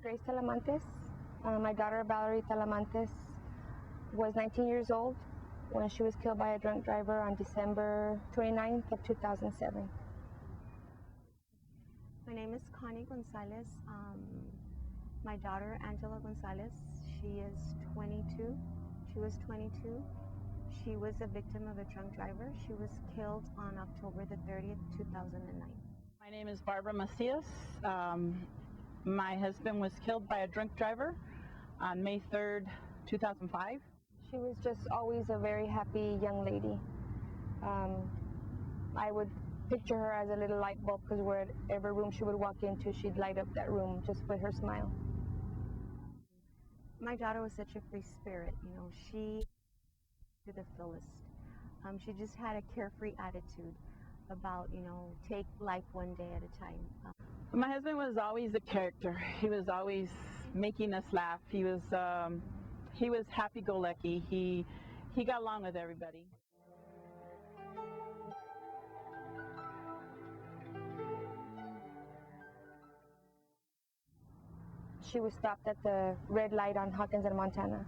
Grace Talamantes. My daughter Valerie Talamantes was 19 years old when she was killed by a drunk driver on December 29th of 2007. My name is Connie Gonzalez. My daughter Angela Gonzalez, she is 22. She was 22. She was a victim of a drunk driver. She was killed on October the 30th, 2009. My name is Barbara Macias. My husband was killed by a drunk driver on May 3rd, 2005. She was just always a very happy young lady. I would picture her as a little light bulb because wherever room she would walk into, she'd light up that room just with her smile. My daughter was such a free spirit, she to the fullest. She just had a carefree attitude about, take life one day at a time. My husband was always a character. He was always making us laugh. He was happy-go-lucky. He got along with everybody. She was stopped at the red light on Hawkins and Montana.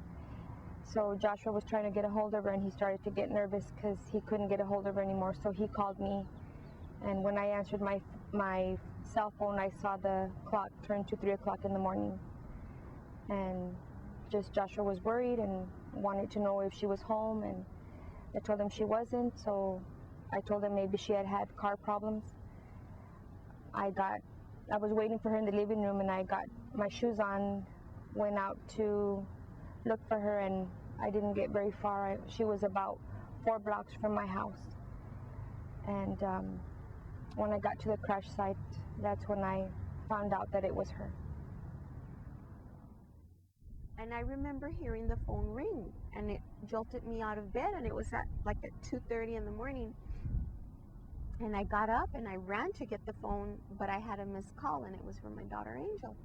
So Joshua was trying to get a hold of her, and he started to get nervous because he couldn't get a hold of her anymore. So he called me, and when I answered my cell phone, I saw the clock turn to 3 o'clock in the morning. And just Joshua was worried and wanted to know if she was home, and I told him she wasn't. So I told him maybe she had car problems. I was waiting for her in the living room, and I got my shoes on, went out to look for her, and I didn't get very far. She was about 4 blocks from my house. And when I got to the crash site, that's when I found out that it was her. And I remember hearing the phone ring, and it jolted me out of bed, and it was at 2:30 in the morning. And I got up and I ran to get the phone, but I had a missed call, and it was from my daughter Angel.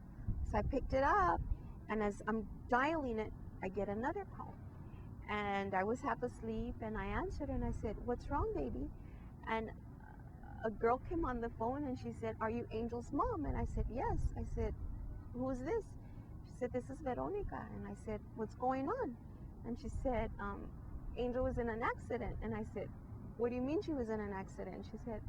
So I picked it up, and as I'm dialing it, I get another call. And I was half asleep, and I answered, and I said, "What's wrong, baby?" And a girl came on the phone, and she said, "Are you Angel's mom?" And I said, "Yes." I said, "Who is this?" She said, "This is Veronica." And I said, "What's going on?" And she said, "Angel was in an accident." And I said, "What do you mean she was in an accident?" She said,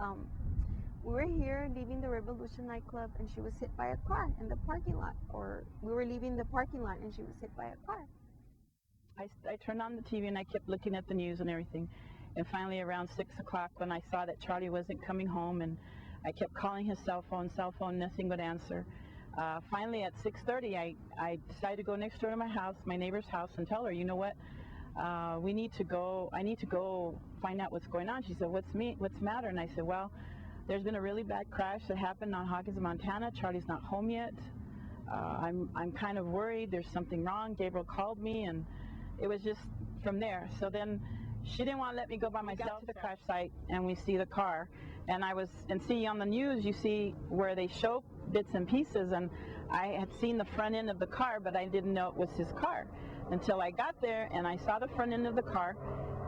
"We were here leaving the Revolution nightclub, and she was hit by a car in the parking lot. Or we were leaving the parking lot, and she was hit by a car." I turned on the TV, and I kept looking at the news and everything. And finally, around 6 o'clock, when I saw that Charlie wasn't coming home, and I kept calling his cell phone, nothing would answer. Finally, at 6:30, I decided to go next door to my house, my neighbor's house, and tell her, "You know what? I need to go find out what's going on." She said, "What's the matter?" And I said, "Well, there's been a really bad crash that happened on Hawkins, Montana. Charlie's not home yet. I'm kind of worried. There's something wrong. Gabriel called me," and it was just from there. So then she didn't want to let me go by myself to the crash site, and we see the car. And see on the news, you see where they show bits and pieces, and I had seen the front end of the car, but I didn't know it was his car until I got there, and I saw the front end of the car,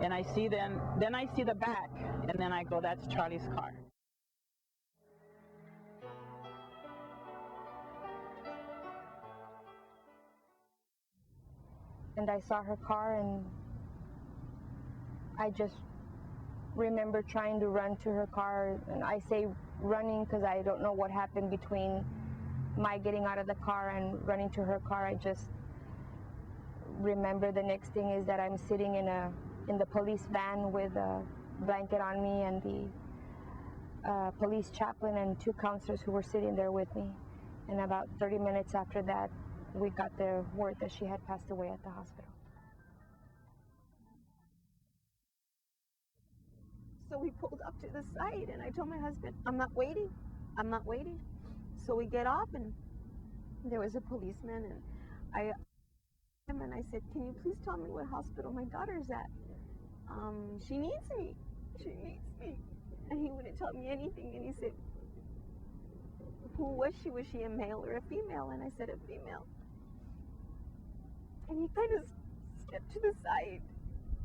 and I see then I see the back, and then I go, "That's Charlie's car." And I saw her car, and I just remember trying to run to her car. And I say running because I don't know what happened between my getting out of the car and running to her car. I just remember the next thing is that I'm sitting in the police van with a blanket on me, and the police chaplain and 2 counselors who were sitting there with me. And about 30 minutes after that, we got the word that she had passed away at the hospital. So we pulled up to the side, and I told my husband, I'm not waiting. So we get off, and there was a policeman, and I said, "Can you please tell me what hospital my daughter's at? She needs me. And he wouldn't tell me anything, and he said, "Who was she? Was she a male or a female?" And I said, "A female." And he kind of stepped to the side,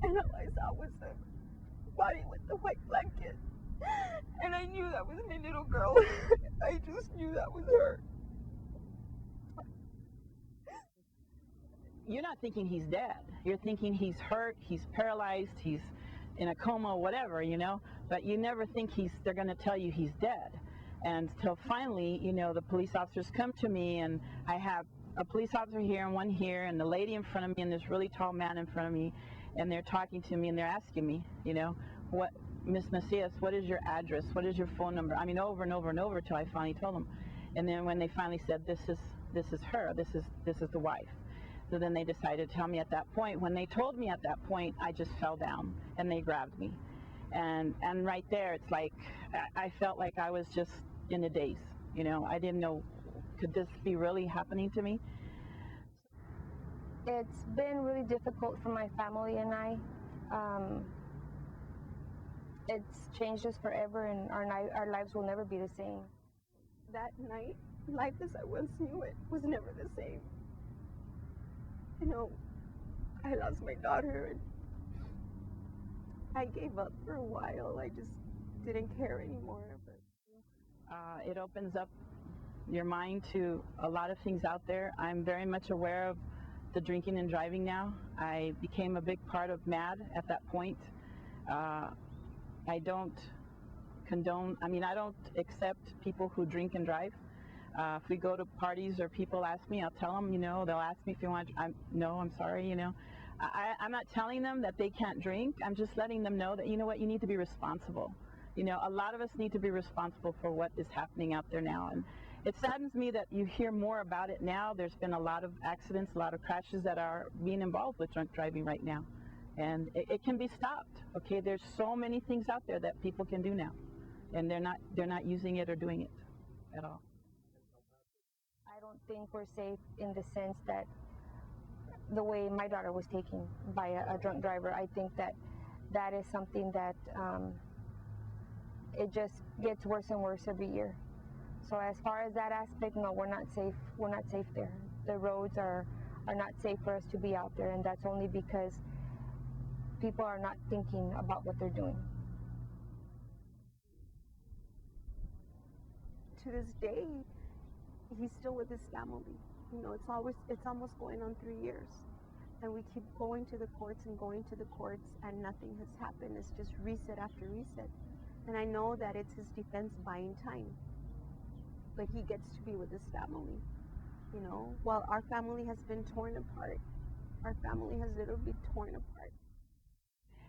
and all I saw was a body with the white blanket. And I knew that was my little girl. I just knew that was her. you're not thinking he's dead. You're thinking he's hurt, he's paralyzed, he's in a coma, whatever, but you never think they're going to tell you he's dead. And till finally, the police officers come to me, and I have a police officer here and one here, and the lady in front of me, and this really tall man in front of me, and they're talking to me, and they're asking me, what, Miss Macias, what is your address? What is your phone number? I mean, over and over and over till I finally told them. And then when they finally said, this is her, this is the wife. So then they decided to tell me at that point. When they told me at that point, I just fell down, and they grabbed me. And right there, it's like, I felt like I was just in a daze. I didn't know, could this be really happening to me? It's been really difficult for my family and I. It's changed us forever, and our lives will never be the same. That night, life as I once knew it was never the same. I lost my daughter, and I gave up for a while. I just didn't care anymore. But it opens up your mind to a lot of things out there. I'm very much aware of the drinking and driving now. I became a big part of MAD at that point. I don't condone, I don't accept people who drink and drive. If we go to parties or people ask me, I'll tell them, they'll ask me if you want, no, I'm sorry, I'm not telling them that they can't drink. I'm just letting them know that, you need to be responsible. A lot of us need to be responsible for what is happening out there now. And it saddens me that you hear more about it now. There's been a lot of accidents, a lot of crashes that are being involved with drunk driving right now. And it can be stopped, okay? There's so many things out there that people can do now. And they're not using it or doing it at all. I don't think we're safe in the sense that the way my daughter was taken by a drunk driver. I think that is something that it just gets worse and worse every year. So as far as that aspect, no, we're not safe. We're not safe there. The roads are not safe for us to be out there, and that's only because people are not thinking about what they're doing. To this day, he's still with his family. It's almost going on 3 years. And we keep going to the courts and going to the courts, and nothing has happened. It's just reset after reset. And I know that it's his defense buying time. But he gets to be with his family. While our family has been torn apart. Our family has literally been torn apart.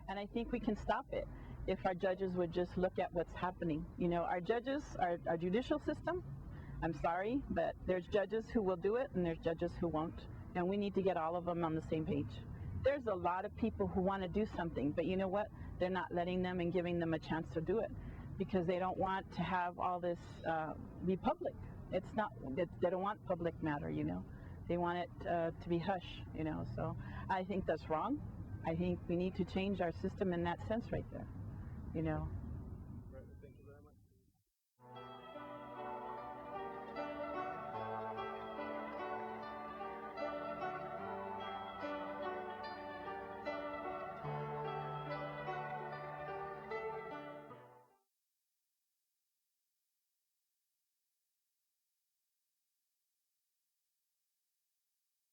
And I think we can stop it if our judges would just look at what's happening. Our judges, our judicial system, I'm sorry, but there's judges who will do it and there's judges who won't. And we need to get all of them on the same page. There's a lot of people who want to do something, but you know what? They're not letting them and giving them a chance to do it because they don't want to have all this be public. They don't want public matter, They want it to be hush, So I think that's wrong. I think we need to change our system in that sense right there,